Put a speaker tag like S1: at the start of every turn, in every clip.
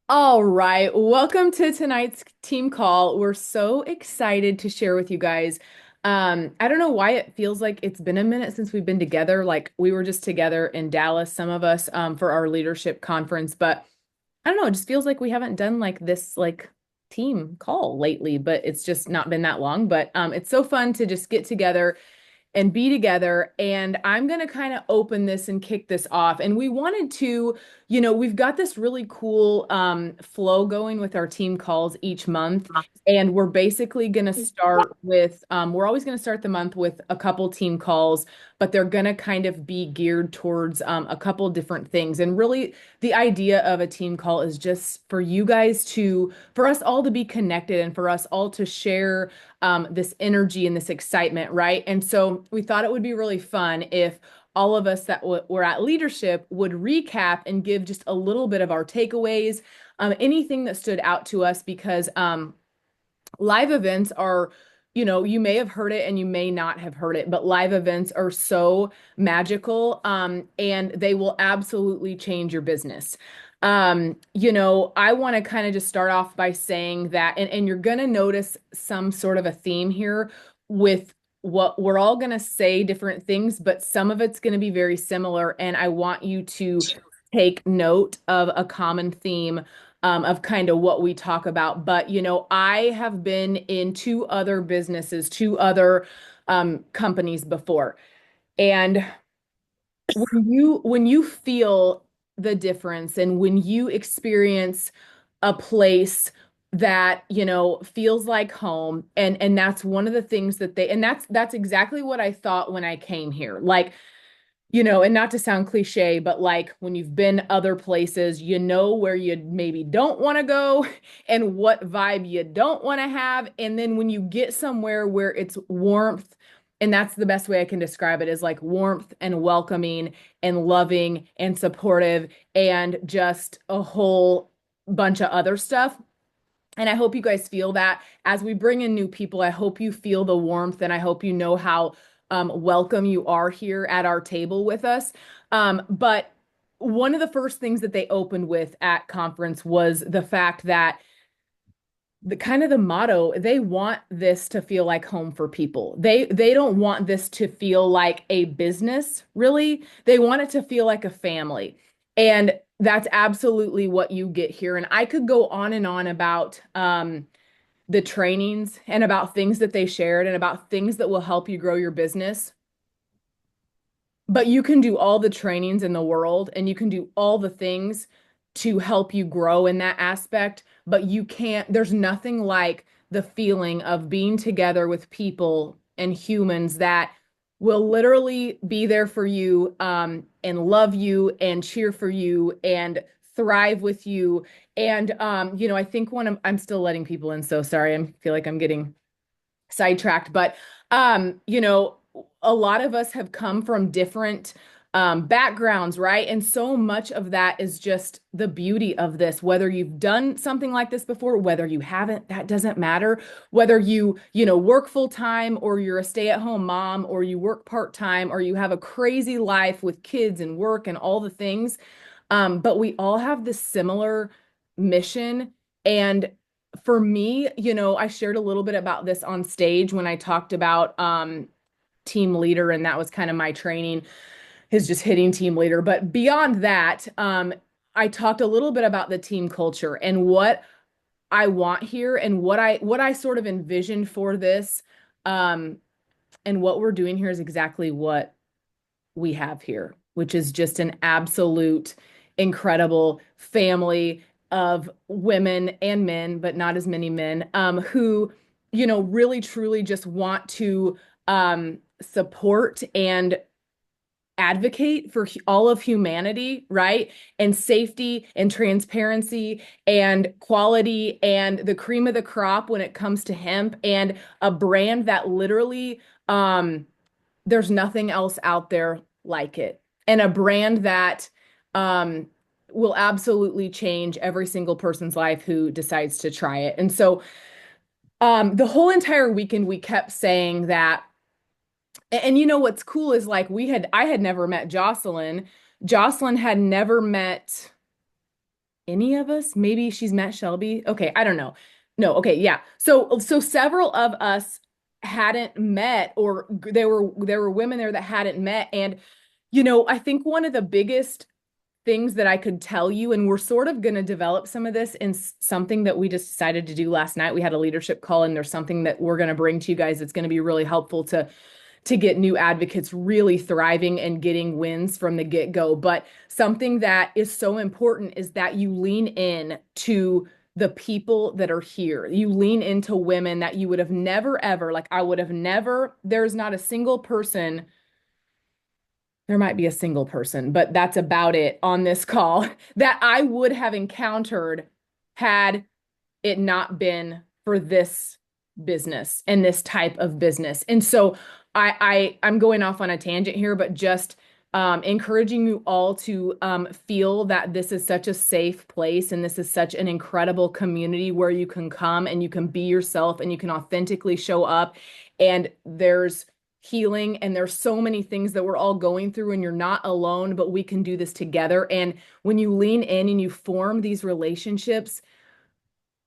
S1: All right, welcome to tonight's team call. We're so excited to share with you guys. I don't know why it feels like it's been a minute since we've been together. Like we were just together in Dallas, some of us, for our leadership conference, but I don't know, it just feels like we haven't done like this like team call lately, but it's just not been that long. But it's so fun to just get together and be together. And I'm going to kind of open this and kick this off. And we wanted to, we've got this really cool flow going with our team calls each month. And we're basically going to start with, we're always going to start the month with a couple team calls, but they're going to kind of be geared towards a couple different things. And really, the idea of a team call is just for you guys to, for us all to be connected and for us all to share this energy and this excitement, right? And so we thought it would be really fun if all of us that were at leadership would recap and give just a little bit of our takeaways, anything that stood out to us, because live events are, you may have heard it and you may not have heard it, but live events are so magical, and they will absolutely change your business. I want to kind of just start off by saying that, and you're going to notice some sort of a theme here with what we're all going to say different things, but some of it's going to be very similar. And I want you to take note of a common theme, of kind of what we talk about. But, I have been in two other businesses, two other companies before. And when you feel the difference and when you experience a place that feels like home, and that's one of the things that they, and that's exactly what I thought when I came here. Like, and not to sound cliche, but like when you've been other places, where you maybe don't want to go and what vibe you don't want to have. And then when you get somewhere where it's warmth, and that's the best way I can describe it, is like warmth and welcoming and loving and supportive and just a whole bunch of other stuff. And I hope you guys feel that as we bring in new people. I hope you feel the warmth, and I hope you know how welcome you are here at our table with us. But one of the first things that they opened with at conference was the fact that the kind of the motto, they want this to feel like home for people. They don't want this to feel like a business, really. They want it to feel like a family. And that's absolutely what you get here. And I could go on and on about the trainings and about things that they shared and about things that will help you grow your business. But you can do all the trainings in the world and you can do all the things to help you grow in that aspect, but you can't, there's nothing like the feeling of being together with people and humans that will literally be there for you, and love you and cheer for you and thrive with you. And I think I'm still letting people in, so sorry. I feel like I'm getting sidetracked, but a lot of us have come from different backgrounds, right? And so much of that is just the beauty of this. Whether you've done something like this before, whether you haven't, that doesn't matter. Whether work full time, or you're a stay-at-home mom, or you work part-time, or you have a crazy life with kids and work and all the things. But we all have this similar mission. And for me, I shared a little bit about this on stage when I talked about team leader, and that was kind of my training, is just hitting team leader. But beyond that, I talked a little bit about the team culture and what I want here and what I sort of envisioned for this. Um, and what we're doing here is exactly what we have here, which is just an absolute incredible family of women and men, but not as many men, who, really truly just want to support and advocate for all of humanity, right? And safety and transparency and quality and the cream of the crop when it comes to hemp, and a brand that literally, there's nothing else out there like it. And a brand that um, will absolutely change every single person's life who decides to try it. And so the whole entire weekend, we kept saying that. And what's cool is like I had never met Jocelyn. Jocelyn had never met any of us. Maybe she's met Shelby. Okay, I don't know. No, okay, yeah. So several of us hadn't met, or there were women there that hadn't met. And I think one of the biggest things that I could tell you, and we're sort of going to develop some of this in something that we just decided to do last night. We had a leadership call, and there's something that we're going to bring to you guys that's going to be really helpful to get new advocates really thriving and getting wins from the get-go. But something that is so important is that you lean in to the people that are here. You lean into women that you would have never, ever, like I would have never, there's not a single person, there might be a single person, but that's about it on this call that I would have encountered had it not been for this business and this type of business. And so I'm going off on a tangent here, but just encouraging you all to feel that this is such a safe place and this is such an incredible community where you can come and you can be yourself and you can authentically show up. And there's healing and there's so many things that we're all going through, and you're not alone, but we can do this together. And when you lean in and you form these relationships,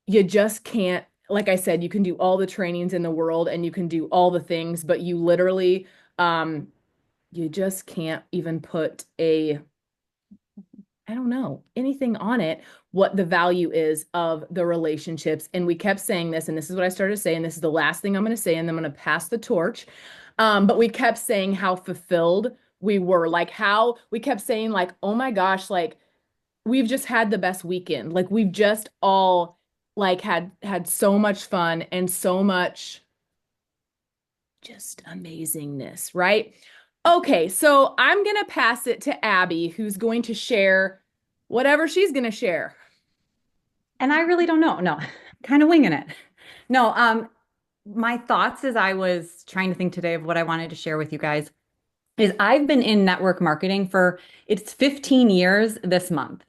S1: you just can't, like I said, you can do all the trainings in the world and you can do all the things, but you literally, you just can't even put I don't know, anything on it, what the value is of the relationships. And we kept saying this, and this is what I started to say, and this is the last thing I'm going to say, and then I'm going to pass the torch. But we kept saying how fulfilled we were, like how we kept saying, like, oh my gosh, like we've just had the best weekend. Like we've just all like had so much fun and so much just amazingness, right? Okay, so I'm gonna pass it to Abby, who's going to share whatever she's gonna share.
S2: And I really don't know. No, kind of winging it. No, my thoughts as I was trying to think today of what I wanted to share with you guys is I've been in network marketing for it's 15 years this month.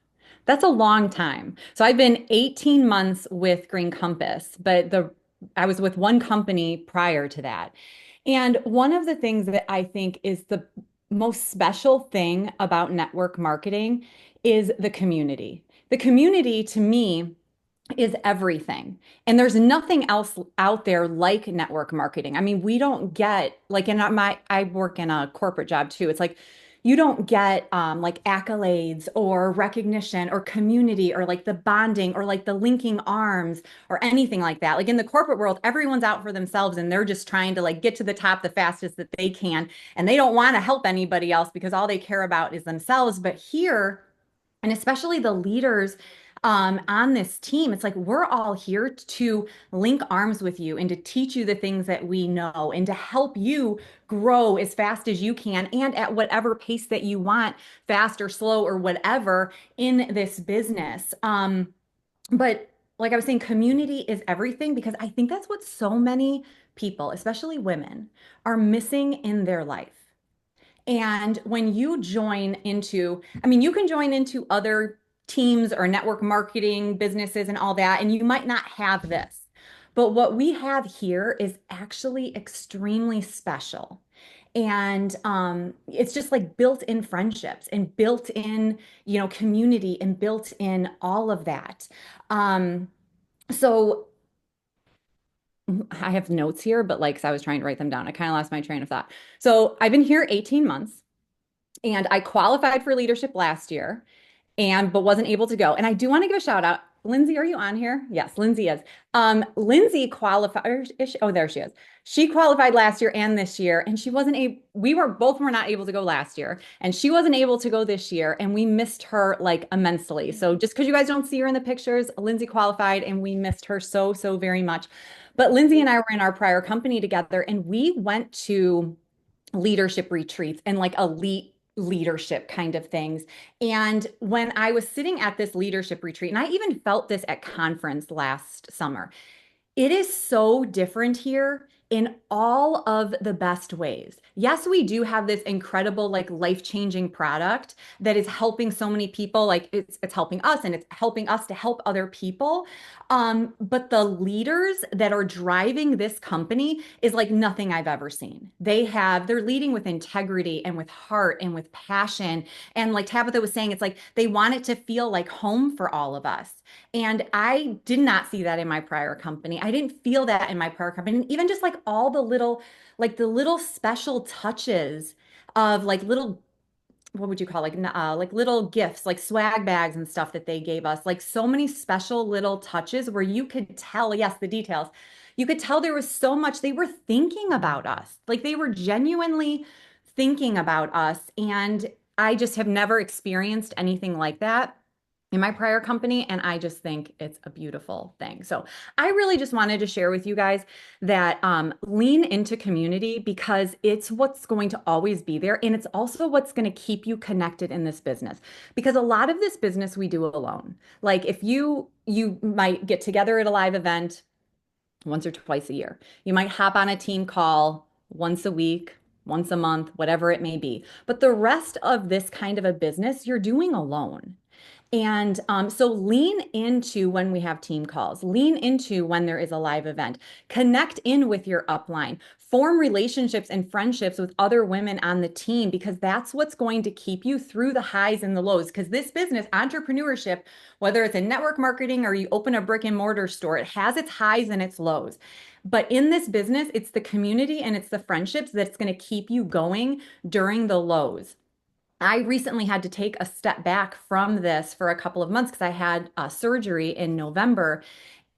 S2: That's a long time. So I've been 18 months with Green Compass, but the I was with one company prior to that. And one of the things that I think is the most special thing about network marketing is the community. The community to me is everything. And there's nothing else out there like network marketing. I mean, we don't get like I work in a corporate job too. It's like you don't get like accolades or recognition or community or like the bonding or like the linking arms or anything like that. Like in the corporate world, everyone's out for themselves and they're just trying to like get to the top the fastest that they can. And they don't want to help anybody else because all they care about is themselves. But here, and especially the leaders on this team, it's like we're all here to link arms with you and to teach you the things that we know and to help you grow as fast as you can and at whatever pace that you want, fast or slow or whatever in this business. But like I was saying, community is everything because I think that's what so many people, especially women, are missing in their life. And when you join into, I mean, you can join into other teams or network marketing businesses and all that, and you might not have this. But what we have here is actually extremely special. And it's just like built in friendships and built in, community and built in all of that. Um, so I have notes here, but like, 'cause I was trying to write them down, I kind of lost my train of thought. So I've been here 18 months. And I qualified for leadership last year and but wasn't able to go. And I do want to give a shout out. Lindsay, are you on here? Yes, Lindsay is. Lindsay qualified. Oh, there she is. She qualified last year and this year, and she wasn't able. We were both were not able to go last year, and she wasn't able to go this year, and we missed her like immensely. So just because you guys don't see her in the pictures, Lindsay qualified, and we missed her so so very much. But Lindsay and I were in our prior company together, and we went to leadership retreats and like elite leadership kind of things. And when I was sitting at this leadership retreat, and I even felt this at conference last summer, it is so different here in all of the best ways. Yes, we do have this incredible, like life-changing product that is helping so many people. Like it's helping us and it's helping us to help other people. But the leaders that are driving this company is like nothing I've ever seen. They're leading with integrity and with heart and with passion. And like Tabitha was saying, it's like they want it to feel like home for all of us. And I did not see that in my prior company. I didn't feel that in my prior company. And even just like all the little special touches of like little, what would you call like little gifts, like swag bags and stuff that they gave us, like so many special little touches where you could tell, yes, the details. You could tell there was so much they were thinking about us. Like they were genuinely thinking about us. And I just have never experienced anything like that in my prior company. And I just think it's a beautiful thing. So I really just wanted to share with you guys that lean into community because it's what's going to always be there. And it's also what's going to keep you connected in this business. Because a lot of this business we do alone. Like if you might get together at a live event once or twice a year. You might hop on a team call once a week, once a month, whatever it may be. But the rest of this kind of a business, you're doing alone. And so lean into when we have team calls, lean into when there is a live event, connect in with your upline, form relationships and friendships with other women on the team, because that's what's going to keep you through the highs and the lows. Because this business, entrepreneurship, whether it's in network marketing or you open a brick and mortar store, it has its highs and its lows. But in this business, it's the community and it's the friendships that's going to keep you going during the lows. I recently had to take a step back from this for a couple of months because I had surgery in November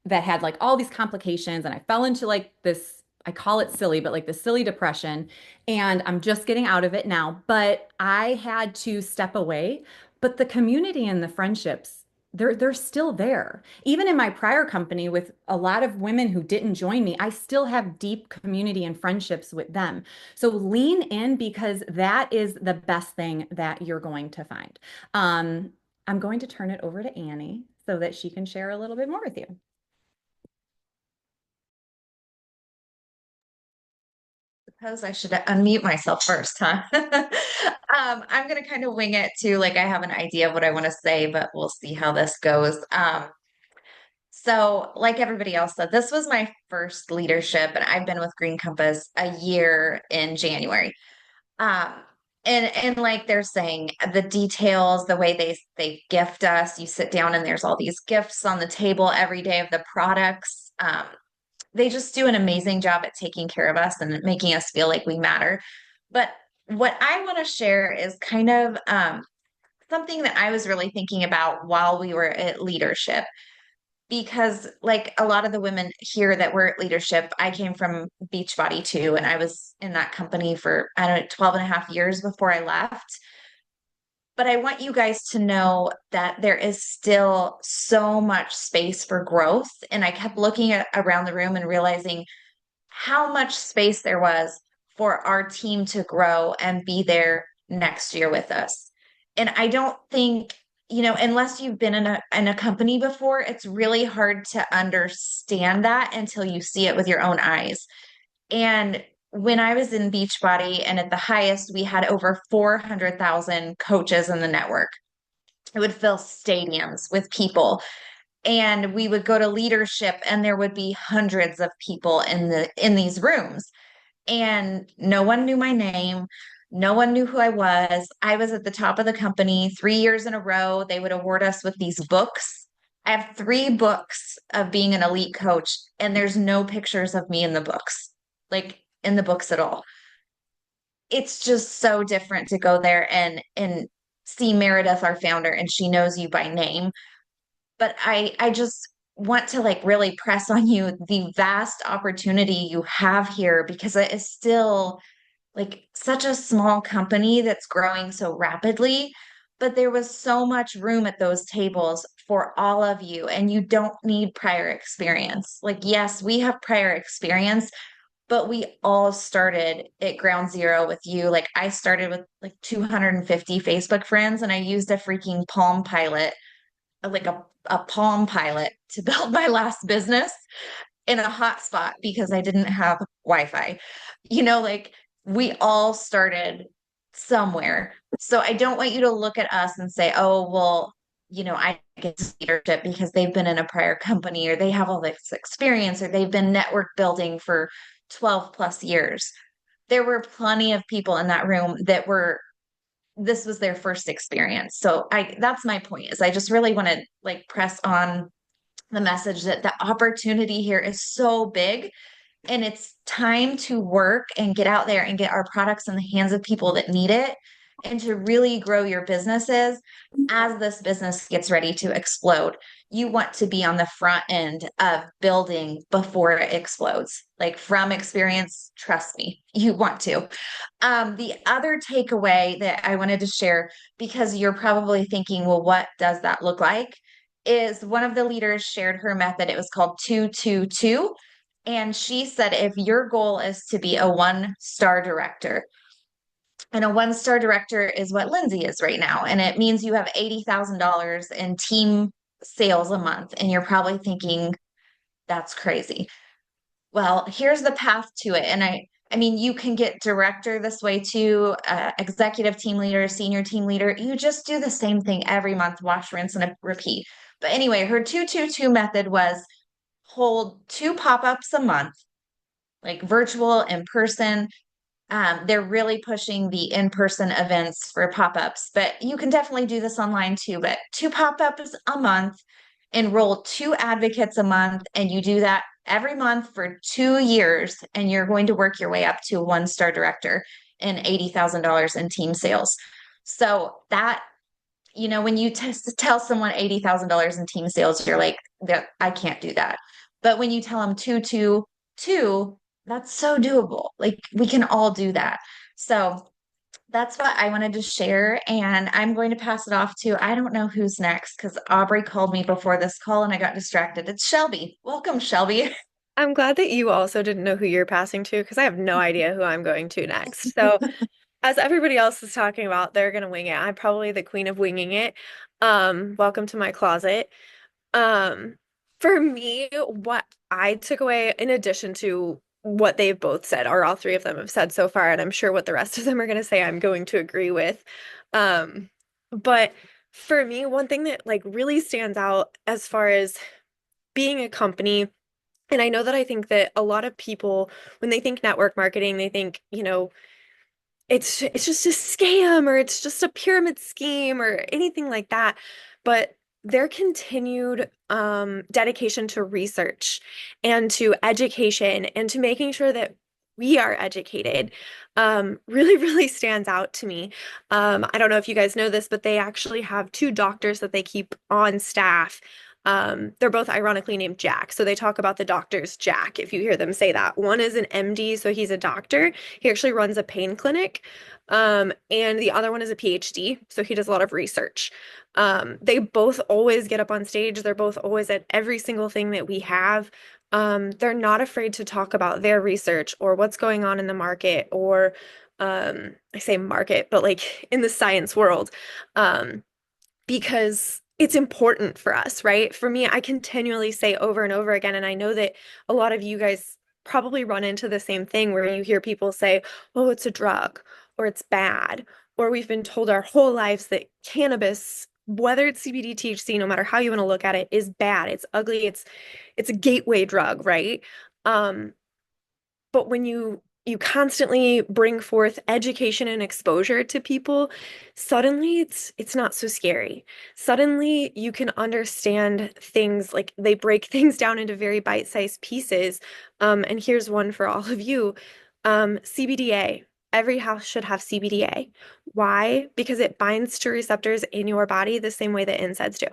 S2: that had like all these complications, and I fell into like this, I call it silly, but like the silly depression. And I'm just getting out of it now. But I had to step away. But the community and the friendships, they're still there. Even in my prior company with a lot of women who didn't join me, I still have deep community and friendships with them. So lean in because that is the best thing that you're going to find. I'm going to turn it over to Annie so that she can share a little bit more with you.
S3: Suppose I should unmute myself first, huh? I'm gonna kind of wing it too. Like I have an idea of what I want to say, but we'll see how this goes. So like everybody else said, this was my first leadership, and I've been with Green Compass a year in January. Um, and like they're saying, the details, the way they gift us, you sit down and there's all these gifts on the table every day of the products. They just do an amazing job at taking care of us and making us feel like we matter. But what I want to share is kind of something that I was really thinking about while we were at leadership. Because, like a lot of the women here that were at leadership, I came from Beachbody too, and I was in that company for, I don't know, 12 and a half years before I left. But I want you guys to know that there is still so much space for growth. And I kept looking around the room and realizing how much space there was for our team to grow and be there next year with us. And I don't think, unless you've been in a company before, it's really hard to understand that until you see it with your own eyes. And when I was in Beachbody and at the highest, we had over 400,000 coaches in the network. It would fill stadiums with people, and we would go to leadership and there would be hundreds of people in these rooms, and no one knew my name. No one knew who I was at the top of the company 3 years in a row. They would award us with these books. I have 3 books of being an elite coach, and there's no pictures of me in the books, like in the books at all. It's just so different to go there and see Meredith, our founder, and she knows you by name. But I just want to like really press on you the vast opportunity you have here, because it is still like such a small company that's growing so rapidly. But there was so much room at those tables for all of you, and you don't need prior experience. Like, yes, we have prior experience, but we all started at ground zero with you. Like, I started with like 250 Facebook friends, and I used a freaking Palm Pilot, like a Palm Pilot to build my last business. in a hotspot because I didn't have Wi-Fi. Like we all started somewhere. So I don't want you to look at us and say, oh, well, I get leadership because they've been in a prior company or they have all this experience or they've been network building for 12 plus years. There were plenty of people in that room that this was their first experience. So that's my point is I just really want to like press on the message that the opportunity here is so big and it's time to work and get out there and get our products in the hands of people that need it and to really grow your businesses as this business gets ready to explode. You want to be on the front end of building before it explodes. Like from experience, trust me, you want to. The other takeaway that I wanted to share, because you're probably thinking, well, what does that look like? Is one of the leaders shared her method. It was called 222. And she said, if your goal is to be a 1-star director, and a 1-star director is what Lindsay is right now, and it means you have $80,000 in team sales a month. And you're probably thinking, that's crazy. Well, here's the path to it. And I mean, you can get director this way too, executive team leader, senior team leader. You just do the same thing every month, wash, rinse, and repeat. But anyway, her 222 method was hold 2 pop-ups a month, like virtual, in person. They're really pushing the in-person events for pop-ups, but you can definitely do this online too. But 2 pop-ups a month, enroll 2 advocates a month, and you do that every month for 2 years, and you're going to work your way up to a 1-star director and $80,000 in team sales. So that, when you tell someone $80,000 in team sales, you're like, I can't do that. But when you tell them 222, that's so doable. Like we can all do that. So that's what I wanted to share. And I'm going to pass it off to, I don't know who's next because Aubrey called me before this call and I got distracted. It's Shelby. Welcome, Shelby.
S4: I'm glad that you also didn't know who you're passing to because I have no idea who I'm going to next. So, as everybody else is talking about, they're gonna wing it. I'm probably the queen of winging it. Welcome to my closet. Um, for me, what I took away, in addition to what they've both said, or all three of them have said so far, and I'm sure what the rest of them are gonna say, I'm going to agree with. Um, but for me, one thing that like really stands out as far as being a company. And I know that I think that a lot of people, when they think network marketing, they think, it's just a scam or it's just a pyramid scheme or anything like that. But their continued dedication to research and to education and to making sure that we are educated really, really stands out to me. I don't know if you guys know this, but they actually have 2 doctors that they keep on staff. They're both ironically named Jack. So they talk about the doctors Jack, if you hear them say that. One is an MD, so he's a doctor. He actually runs a pain clinic. And the other one is a PhD, so he does a lot of research. They both always get up on stage. They're both always at every single thing that we have. They're not afraid to talk about their research or what's going on in the market or I say market, but like in the science world. Because it's important for us, right? For me, I continually say over and over again, and I know that a lot of you guys probably run into the same thing where you hear people say, oh, it's a drug, or it's bad, or we've been told our whole lives that cannabis, whether it's CBD, THC, no matter how you want to look at it, is bad. It's ugly. It's a gateway drug, right? Um, but when you constantly bring forth education and exposure to people, suddenly it's not so scary. Suddenly you can understand things like they break things down into very bite-sized pieces. And here's one for all of you. CBDA. Every house should have CBDA. Why? Because it binds to receptors in your body the same way that NSAIDs do.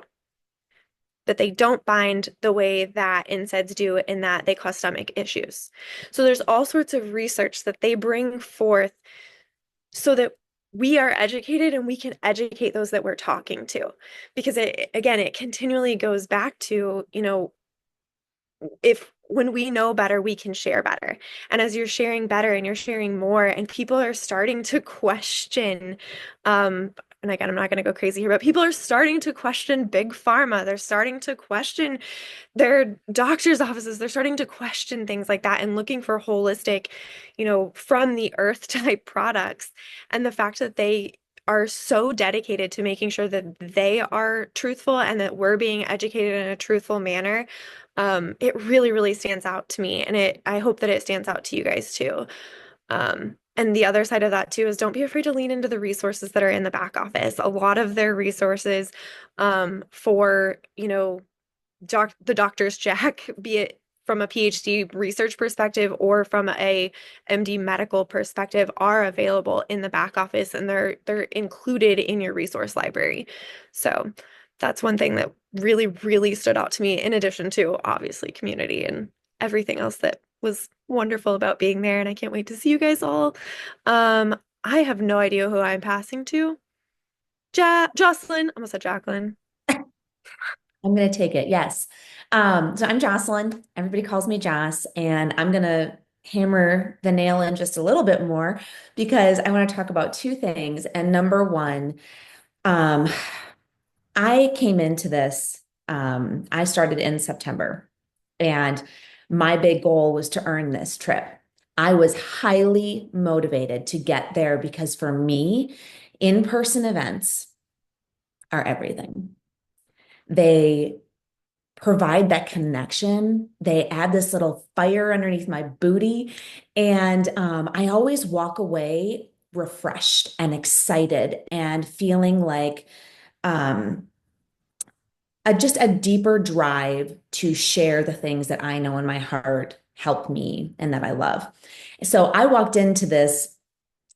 S4: That they don't bind the way that NSAIDs do in that they cause stomach issues. So there's all sorts of research that they bring forth so that we are educated and we can educate those that we're talking to. Because it continually goes back to, if when we know better, we can share better. And as you're sharing better and you're sharing more, and people are starting to question and again, I'm not going to go crazy here, but people are starting to question big pharma. They're starting to question their doctor's offices. They're starting to question things like that and looking for holistic, from the earth type products. And the fact that they are so dedicated to making sure that they are truthful and that we're being educated in a truthful manner, it really, really stands out to me. And I hope that it stands out to you guys too. And the other side of that too is don't be afraid to lean into the resources that are in the back office. A lot of their resources for, the doctor's check, be it from a PhD research perspective or from a MD medical perspective, are available in the back office, and they're included in your resource library. So that's one thing that really, really stood out to me, in addition to obviously community and everything else that was wonderful about being there. And I can't wait to see you guys all. I have no idea who I'm passing to. Jocelyn, I almost said Jacqueline.
S5: I'm going to take it. Yes. So I'm Jocelyn. Everybody calls me Joss, and I'm going to hammer the nail in just a little bit more because I want to talk about two things. And number one, I came into this, I started in September, and my big goal was to earn this trip. I was highly motivated to get there because for me, in-person events are everything. They provide that connection. They add this little fire underneath my booty. And I always walk away refreshed and excited and feeling like just a deeper drive to share the things that I know in my heart help me and that I love. So I walked into this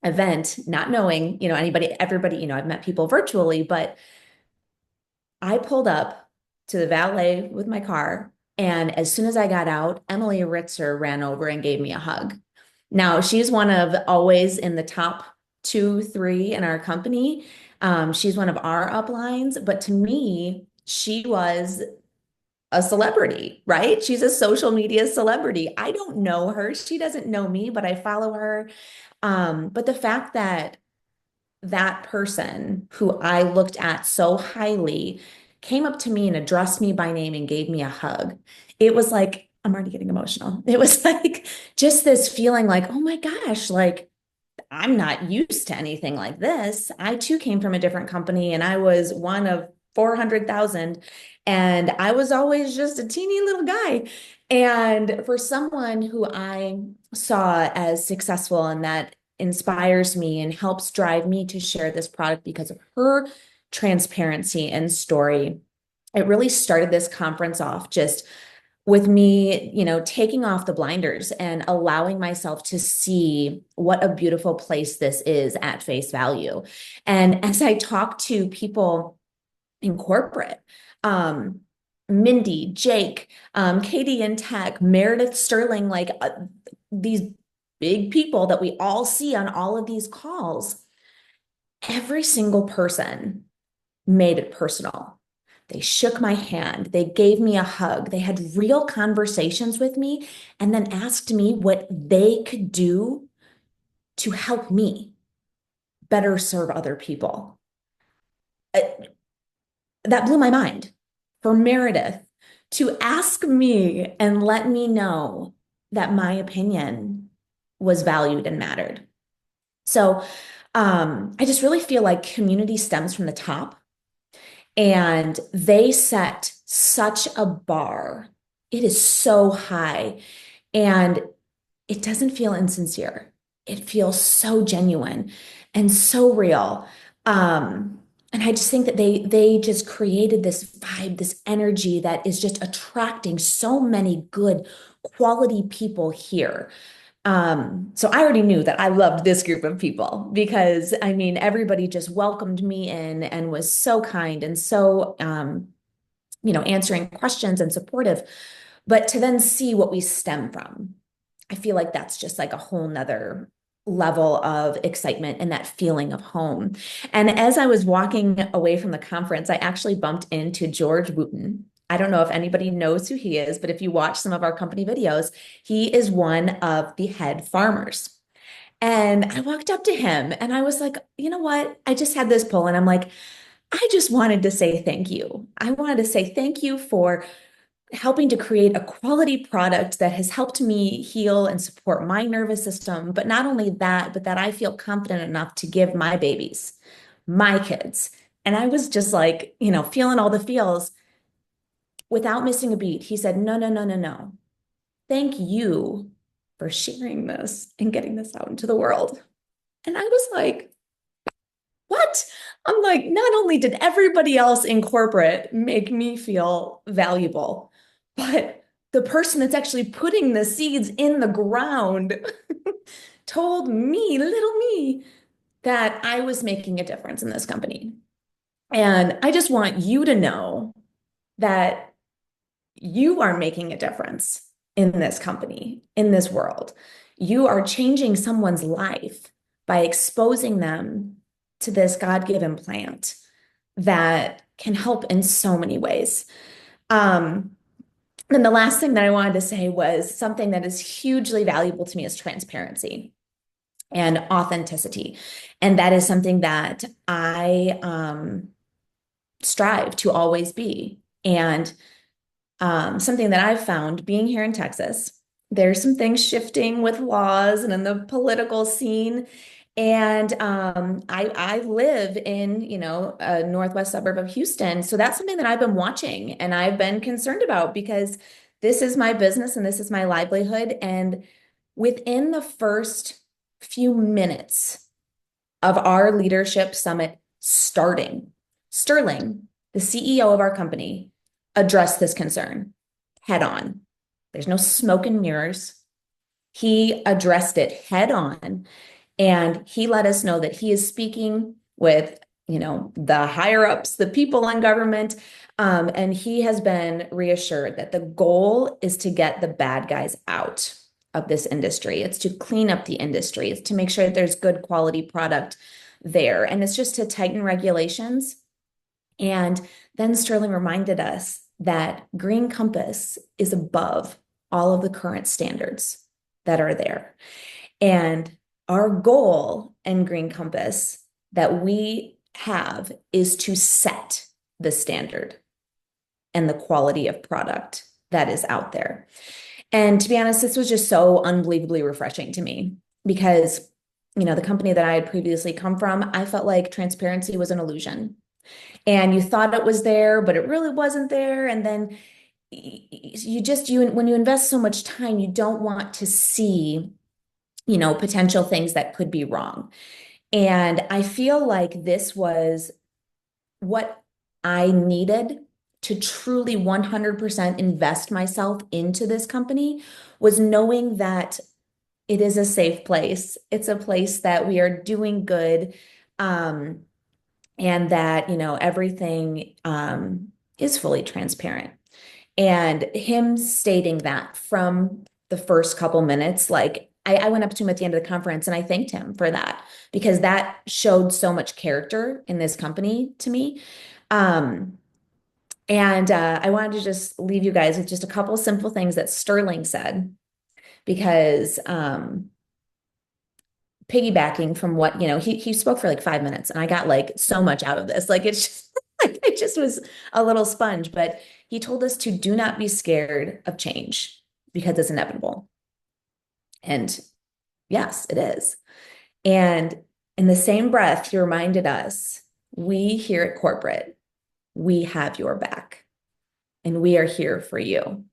S5: event not knowing, everybody, I've met people virtually, but I pulled up to the valet with my car, and as soon as I got out, Emily Ritzer ran over and gave me a hug. Now, she's one of always in the top 2, 3 in our company. She's one of our uplines, but to me, she was a celebrity, right? She's a social media celebrity. I don't know her. She doesn't know me, but I follow her. But the fact that that person who I looked at so highly came up to me and addressed me by name and gave me a hug. It was like, I'm already getting emotional. It was like just this feeling like, oh my gosh, like I'm not used to anything like this. I too came from a different company, and I was one of 400,000, and I was always just a teeny little guy. And for someone who I saw as successful and that inspires me and helps drive me to share this product because of her transparency and story, it really started this conference off just with me, taking off the blinders and allowing myself to see what a beautiful place this is at face value. And as I talk to people in corporate, Mindy, Jake, Katie in tech, Meredith Sterling, like these big people that we all see on all of these calls, every single person made it personal. They shook my hand. They gave me a hug. They had real conversations with me and then asked me what they could do to help me better serve other people. That blew my mind. For Meredith to ask me and let me know that my opinion was valued and mattered. So I just really feel like community stems from the top, and they set such a bar. It is so high, and it doesn't feel insincere. It feels so genuine and so real. And I just think that they just created this vibe, this energy that is just attracting so many good quality people here. So I already knew that I loved this group of people because everybody just welcomed me in and was so kind and so, answering questions and supportive. But to then see what we stem from, I feel like that's just like a whole nother level of excitement and that feeling of home. And as I was walking away from the conference, I actually bumped into George Wooten. I don't know if anybody knows who he is, but if you watch some of our company videos, he is one of the head farmers. And I walked up to him and I was like, you know what? I just had this pull and I'm like, I just wanted to say thank you. I wanted to say thank you for helping to create a quality product that has helped me heal and support my nervous system. But not only that, but that I feel confident enough to give my babies, my kids. And I was just like, feeling all the feels without missing a beat. He said, no, no, no, no, no. Thank you for sharing this and getting this out into the world. And I was like, what? I'm like, not only did everybody else in corporate make me feel valuable, but the person that's actually putting the seeds in the ground told me, little me, that I was making a difference in this company. And I just want you to know that you are making a difference in this company, in this world. You are changing someone's life by exposing them to this God-given plant that can help in so many ways. Then the last thing that I wanted to say was something that is hugely valuable to me is transparency and authenticity. And that is something that I strive to always be. And something that I've found being here in Texas, there's some things shifting with laws and in the political scene. And I live in, a northwest suburb of Houston. So that's something that I've been watching and I've been concerned about because this is my business and this is my livelihood. And within the first few minutes of our leadership summit starting, Sterling, the CEO of our company, addressed this concern head on. There's no smoke and mirrors. He addressed it head on. And he let us know that he is speaking with, the higher ups, the people in government. And he has been reassured that the goal is to get the bad guys out of this industry. It's to clean up the industry. It's to make sure that there's good quality product there. And it's just to tighten regulations. And then Sterling reminded us that Green Compass is above all of the current standards that are there. And our goal in Green Compass that we have is to set the standard and the quality of product that is out there. And to be honest, this was just so unbelievably refreshing to me because, the company that I had previously come from, I felt like transparency was an illusion. And you thought it was there, but it really wasn't there. And then when you invest so much time, you don't want to see potential things that could be wrong. And I feel like this was what I needed to truly 100% invest myself into this company was knowing that it is a safe place. It's a place that we are doing good. And that, everything is fully transparent. And him stating that from the first couple minutes, like I went up to him at the end of the conference and I thanked him for that because that showed so much character in this company to me. And I wanted to just leave you guys with just a couple simple things that Sterling said because piggybacking from what, he spoke for like 5 minutes and I got like so much out of this. Like it's just like it just was a little sponge, but he told us to do not be scared of change because it's inevitable. And yes, it is. And in the same breath, he reminded us, we here at corporate, we have your back and we are here for you.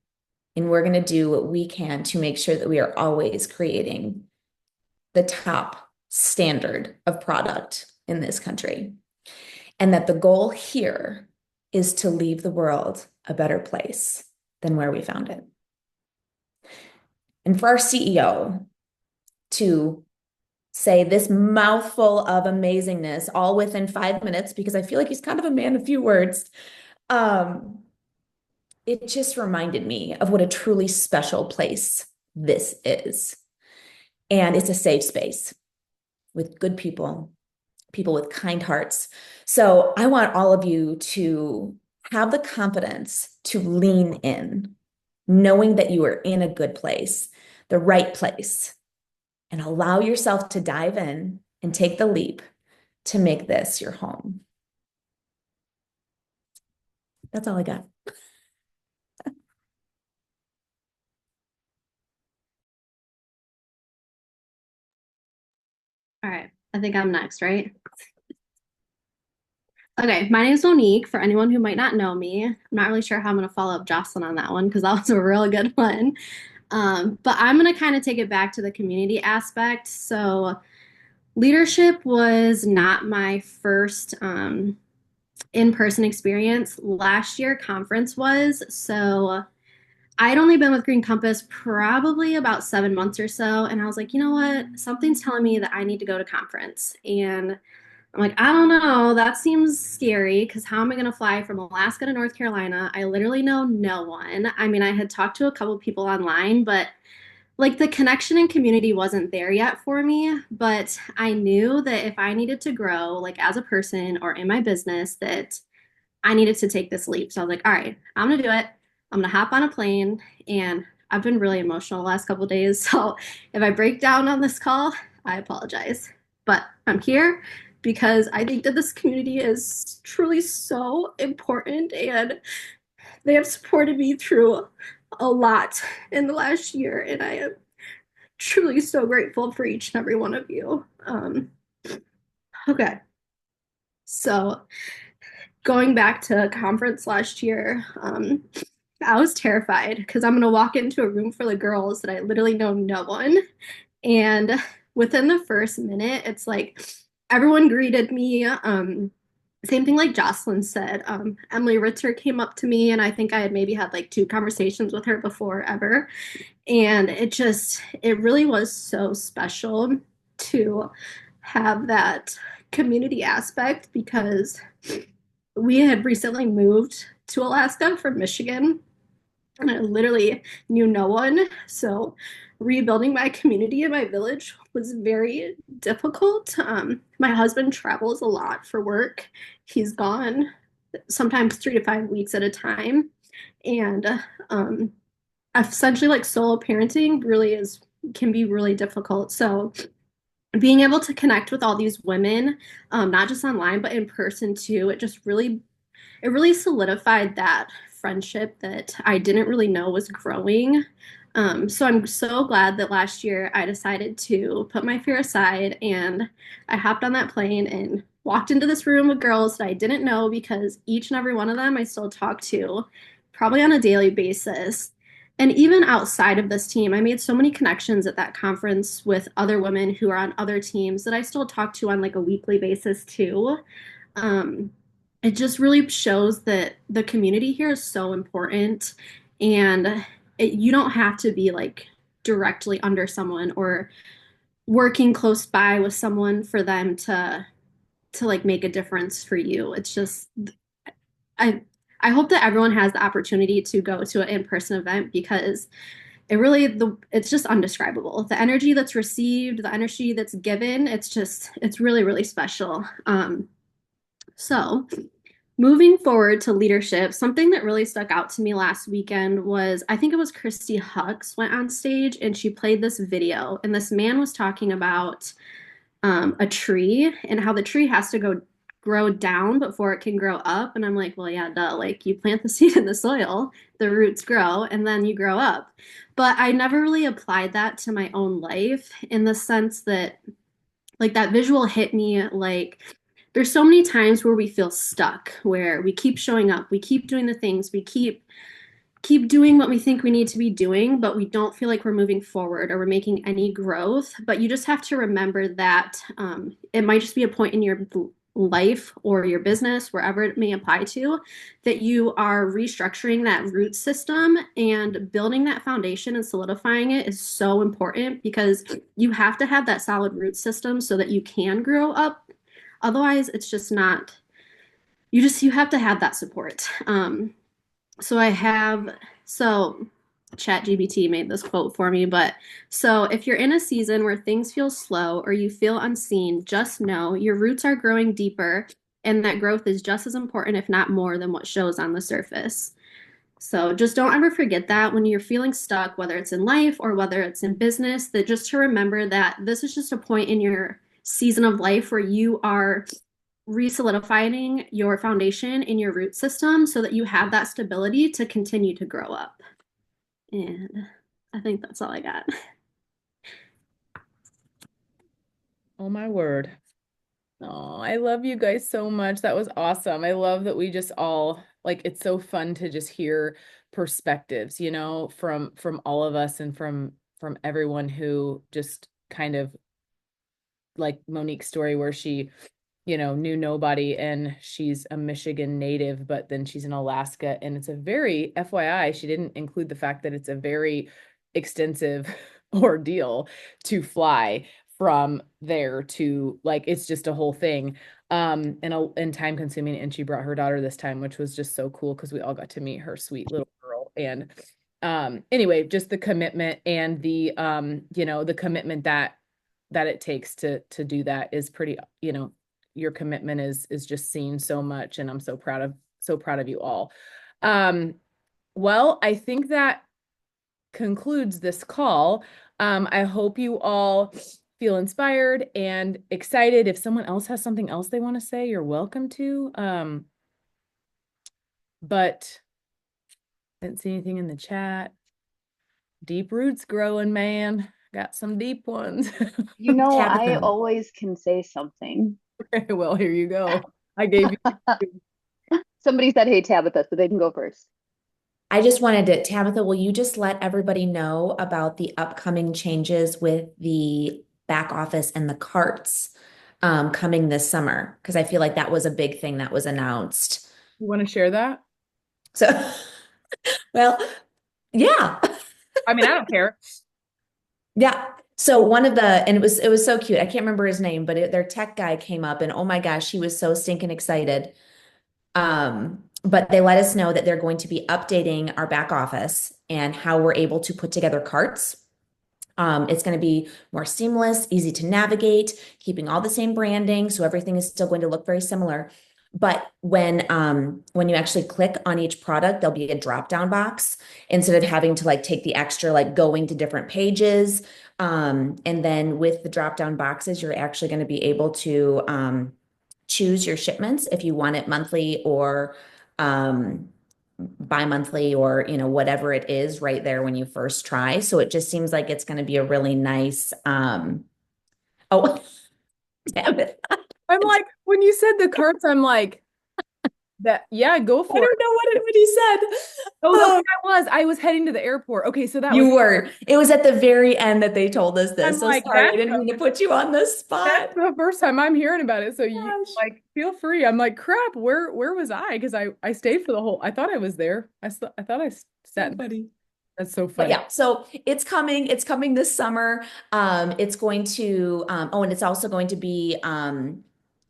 S5: And we're going to do what we can to make sure that we are always creating the top standard of product in this country. And that the goal here is to leave the world a better place than where we found it. And for our CEO to say this mouthful of amazingness all within 5 minutes, because I feel like he's kind of a man of few words, it just reminded me of what a truly special place this is. And it's a safe space with good people, people with kind hearts. So I want all of you to have the confidence to lean in, knowing that you are in a good place, the right place, and allow yourself to dive in and take the leap to make this your home. That's all I got.
S6: All right, I think I'm next, right? Okay, my name is Monique. For anyone who might not know me, I'm not really sure how I'm going to follow up Jocelyn on that one because that was a real good one. But I'm going to kind of take it back to the community aspect. So, leadership was not my first in-person experience. Last year, conference was. So, I'd only been with Green Compass probably about 7 months or so. And I was like, you know what? Something's telling me that I need to go to conference. And I'm like, I don't know. That seems scary because how am I going to fly from Alaska to North Carolina? I literally know no one. I mean, I had talked to a couple people online, but like the connection and community wasn't there yet for me. But I knew that if I needed to grow, like as a person or in my business, that I needed to take this leap. So I was like, all right, I'm going to do it. I'm going to hop on a plane. And I've been really emotional the last couple of days. So if I break down on this call, I apologize. But I'm here because I think that this community is truly so important and they have supported me through a lot in the last year. And I am truly so grateful for each and every one of you. Okay. So going back to conference last year, I was terrified because I'm going to walk into a room full of girls that I literally know no one. And within the first minute, it's like everyone greeted me. Same thing like Jocelyn said. Emily Ritter came up to me, and I think I had maybe had like 2 conversations with her before ever. And it really was so special to have that community aspect because we had recently moved to Alaska from Michigan and I literally knew no one. So rebuilding my community in my village was very difficult. My husband travels a lot for work. He's gone sometimes 3 to 5 weeks at a time. And essentially like solo parenting really can be really difficult. So being able to connect with all these women, not just online, but in person too, it really solidified that friendship that I didn't really know was growing. So I'm so glad that last year I decided to put my fear aside and I hopped on that plane and walked into this room with girls that I didn't know because each and every one of them I still talk to probably on a daily basis. And even outside of this team, I made so many connections at that conference with other women who are on other teams that I still talk to on like a weekly basis too. Um, it just really shows that the community here is so important and you don't have to be like directly under someone or working close by with someone for them to like make a difference for you. It's just I I hope that everyone has the opportunity to go to an in-person event because it's just undescribable. The energy that's received, the energy that's given, it's really, really special. So moving forward to leadership, something that really stuck out to me last weekend was I think it was Christy Hux went on stage and she played this video, and this man was talking about a tree and how the tree has to grow down before it can grow up. And I'm like, well, yeah, duh. Like you plant the seed in the soil, the roots grow, and then you grow up. But I never really applied that to my own life in the sense that like that visual hit me like there's so many times where we feel stuck, where we keep showing up, we keep doing the things, we keep doing what we think we need to be doing, but we don't feel like we're moving forward or we're making any growth. But you just have to remember that it might just be a point in your life or your business, wherever it may apply to, that you are restructuring that root system and building that foundation and solidifying it is so important because you have to have that solid root system so that you can grow up. Otherwise, it's just not, you have to have that support. So ChatGPT made this quote for me, but so if you're in a season where things feel slow or you feel unseen, just know your roots are growing deeper and that growth is just as important, if not more, than what shows on the surface. So just don't ever forget that when you're feeling stuck, whether it's in life or whether it's in business, that just to remember that this is just a point in your season of life where you are re-solidifying your foundation in your root system so that you have that stability to continue to grow up. And I think that's all I got.
S1: Oh my word. Oh, I love you guys so much. That was awesome. I love that we just all like it's so fun to just hear perspectives, you know, from all of us and from everyone who just kind of like Monique's story where she, you know, knew nobody and she's a Michigan native, but then she's in Alaska and it's a very FYI, she didn't include the fact that it's a very extensive ordeal to fly from there to like it's just a whole thing and time consuming, and she brought her daughter this time, which was just so cool because we all got to meet her sweet little girl. And anyway, just the commitment and the you know, the commitment that it takes to do that is pretty, you know, your commitment is just seen so much, and I'm so proud of you all. Well, I think that concludes this call. I hope you all feel inspired and excited. If someone else has something else they want to say, you're welcome to. But I didn't see anything in the chat. Deep roots growing, man. Got some deep ones.
S7: You know, I
S5: Tabitha.
S7: always can say something.
S1: Okay, well, here you go. I gave you.
S7: Somebody said, hey, Tabitha, so they can go first.
S5: I just wanted to, Tabitha, will you just let everybody know about the upcoming changes with the back office and the carts coming this summer? Because I feel like that was a big thing that was announced.
S1: You want to share that?
S5: So, well, yeah.
S1: I mean, I don't care.
S5: Yeah. So one of the, and it was so cute. I can't remember his name, but their tech guy came up and oh my gosh, he was so stinking excited. But they let us know that they're going to be updating our back office and how we're able to put together carts. It's going to be more seamless, easy to navigate, keeping all the same branding, so everything is still going to look very similar. But when you actually click on each product, there'll be a drop-down box instead of having to like take the extra like going to different pages. And then with the drop-down boxes, you're actually going to be able to choose your shipments if you want it monthly or bi-monthly or you know whatever it is right there when you first try. So it just seems like it's going to be a really nice oh damn it.
S1: I'm like, when you said the carts, I'm like, that, yeah, go
S5: I
S1: for it.
S5: don't know what he said.
S1: Oh, okay, I was heading to the airport. Okay, so that
S5: You
S1: was,
S5: were. It was at the very end that they told us this.
S1: I'm
S5: So
S1: like,
S5: sorry, I
S1: that's
S5: didn't mean to put you on the spot.
S1: that's the first time I'm hearing about it. So you
S5: Gosh.
S1: like feel free. I'm like, crap, where was I? Because I stayed for the whole, I thought I was there. I thought I sat. That's so
S5: But
S1: funny.
S5: yeah, so it's coming this summer. It's going to oh, and it's also going to be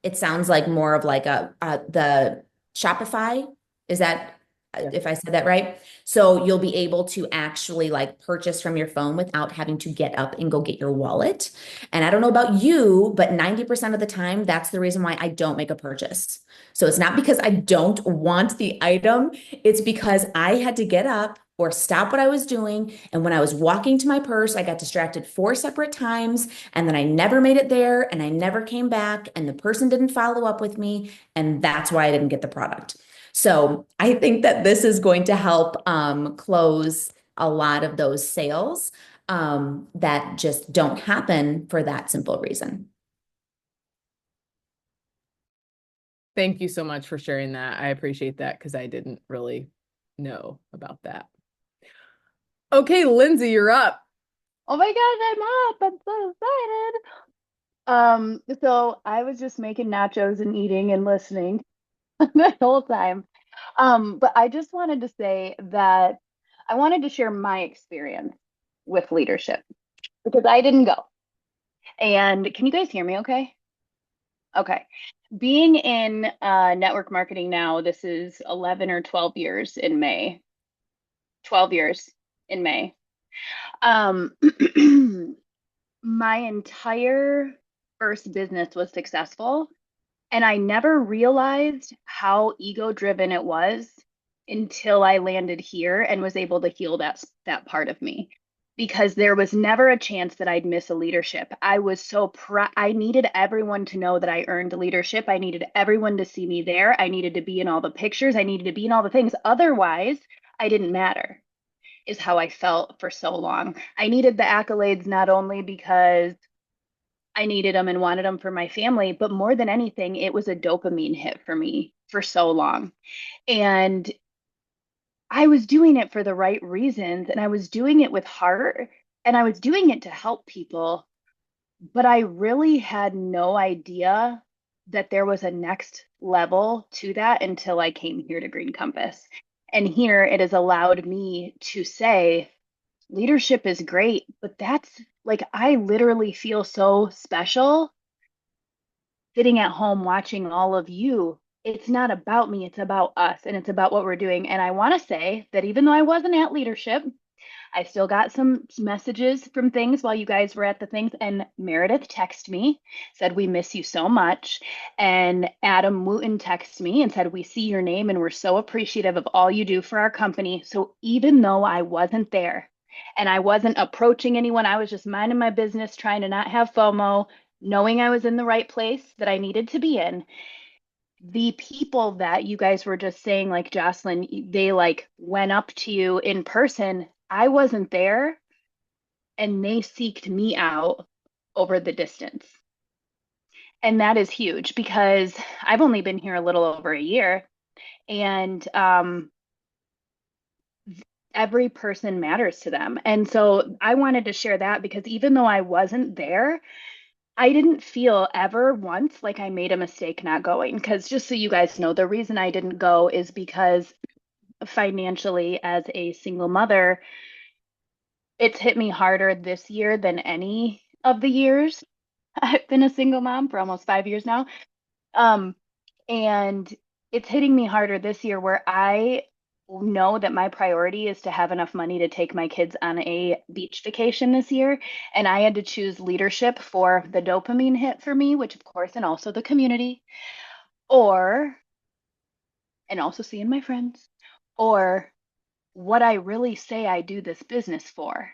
S5: it sounds like more of like the Shopify. Is that
S1: Yeah.
S5: if I said that right? So you'll be able to actually like purchase from your phone without having to get up and go get your wallet. And I don't know about you, but 90% of the time, that's the reason why I don't make a purchase. So it's not because I don't want the item, it's because I had to get up or stop what I was doing. And when I was walking to my purse, I got distracted 4 separate times. And then I never made it there and I never came back. And the person didn't follow up with me. And that's why I didn't get the product. So I think that this is going to help close a lot of those sales that just don't happen for that simple reason.
S1: Thank you so much for sharing that. I appreciate that because I didn't really know about that. Okay, Lindsay, you're up.
S7: Oh my gosh, I'm up. I'm so excited. So I was just making nachos and eating and listening the whole time. But I just wanted to say that I wanted to share my experience with leadership because I didn't go. And can you guys hear me okay? Okay. Being in network marketing now, this is 11 or 12 years in May. 12 years in May. My entire first business was successful, and I never realized how ego driven it was until I landed here and was able to heal that part of me. Because there was never a chance that I'd miss a leadership. I was so I needed everyone to know that I earned leadership. I needed everyone to see me there. I needed to be in all the pictures. I needed to be in all the things. Otherwise, I didn't matter, is how I felt for so long. I needed the accolades not only because I needed them and wanted them for my family, but more than anything, it was a dopamine hit for me for so long. And I was doing it for the right reasons and I was doing it with heart and I was doing it to help people, but I really had no idea that there was a next level to that until I came here to Green Compass. And here it has allowed me to say, leadership is great, but that's like, I literally feel so special sitting at home watching all of you. It's not about me, it's about us and it's about what we're doing. And I want to say that even though I wasn't at leadership, I still got some messages from things while you guys were at the things. And Meredith texted me, said, "We miss you so much." And Adam Wooten texted me and said, "We see your name and we're so appreciative of all you do for our company." So even though I wasn't there and I wasn't approaching anyone, I was just minding my business, trying to not have FOMO, knowing I was in the right place that I needed to be in. The people that you guys were just saying, like Jocelyn, they like went up to you in person. I wasn't there and they seeked me out over the distance. And that is huge because I've only been here a little over a year and every person matters to them. And so I wanted to share that because even though I wasn't there, I didn't feel ever once like I made a mistake not going. Because just so you guys know, the reason I didn't go is because financially, as a single mother, it's hit me harder this year than any of the years I've been a single mom for almost 5 years now. Um, and it's hitting me harder this year where I know that my priority is to have enough money to take my kids on a beach vacation this year. And I had to choose leadership for the dopamine hit for me, which of course, and also the community, or, and also seeing my friends, or what I really say I do this business for,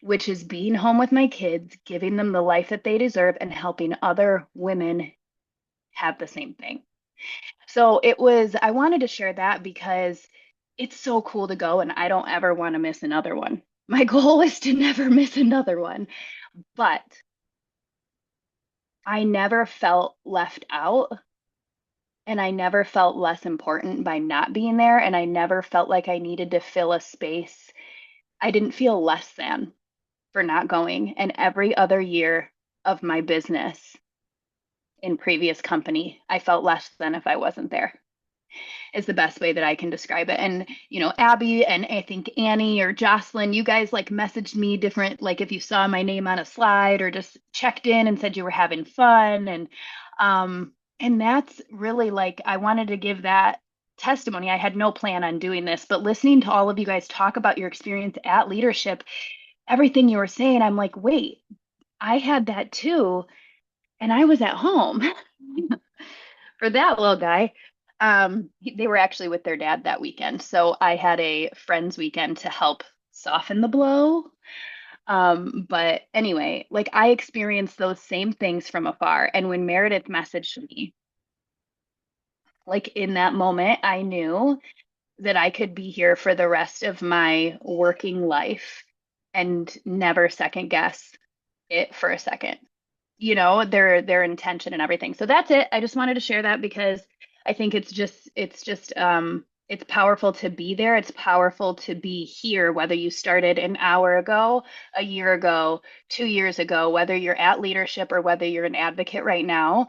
S7: which is being home with my kids, giving them the life that they deserve, and helping other women have the same thing. So I wanted to share that because it's so cool to go and I don't ever want to miss another one. My goal is to never miss another one, but I never felt left out and I never felt less important by not being there. And I never felt like I needed to fill a space. I didn't feel less than for not going. And every other year of my business in previous company, I felt less than if I wasn't there. Is the best way that I can describe it. And, Abby and I think Annie or Jocelyn, you guys like messaged me different, like if you saw my name on a slide or just checked in and said you were having fun. And that's really like, I wanted to give that testimony. I had no plan on doing this, but listening to all of you guys talk about your experience at leadership, everything you were saying, I'm like, wait, I had that too. And I was at home for that little guy. They were actually with their dad that weekend. So I had a friend's weekend to help soften the blow. But anyway, like I experienced those same things from afar. And when Meredith messaged me, like in that moment, I knew that I could be here for the rest of my working life and never second guess it for a second. Their intention and everything. So that's it. I just wanted to share that because I think it's powerful to be there. It's powerful to be here, whether you started an hour ago, a year ago, 2 years ago, whether you're at leadership or whether you're an advocate right now.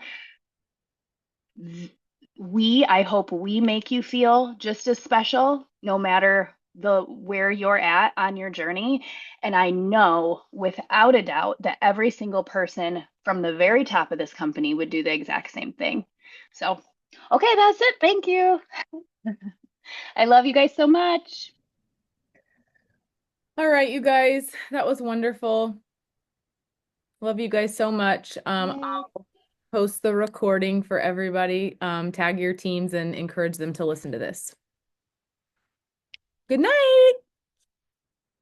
S7: I hope we make you feel just as special, no matter where you're at on your journey. And I know without a doubt that every single person from the very top of this company would do the exact same thing. So, okay, that's it. Thank you. I love you guys so much.
S1: All right, you guys, that was wonderful. Love you guys so much. I'll post the recording for everybody. Tag your teams and encourage them to listen to this. Good night.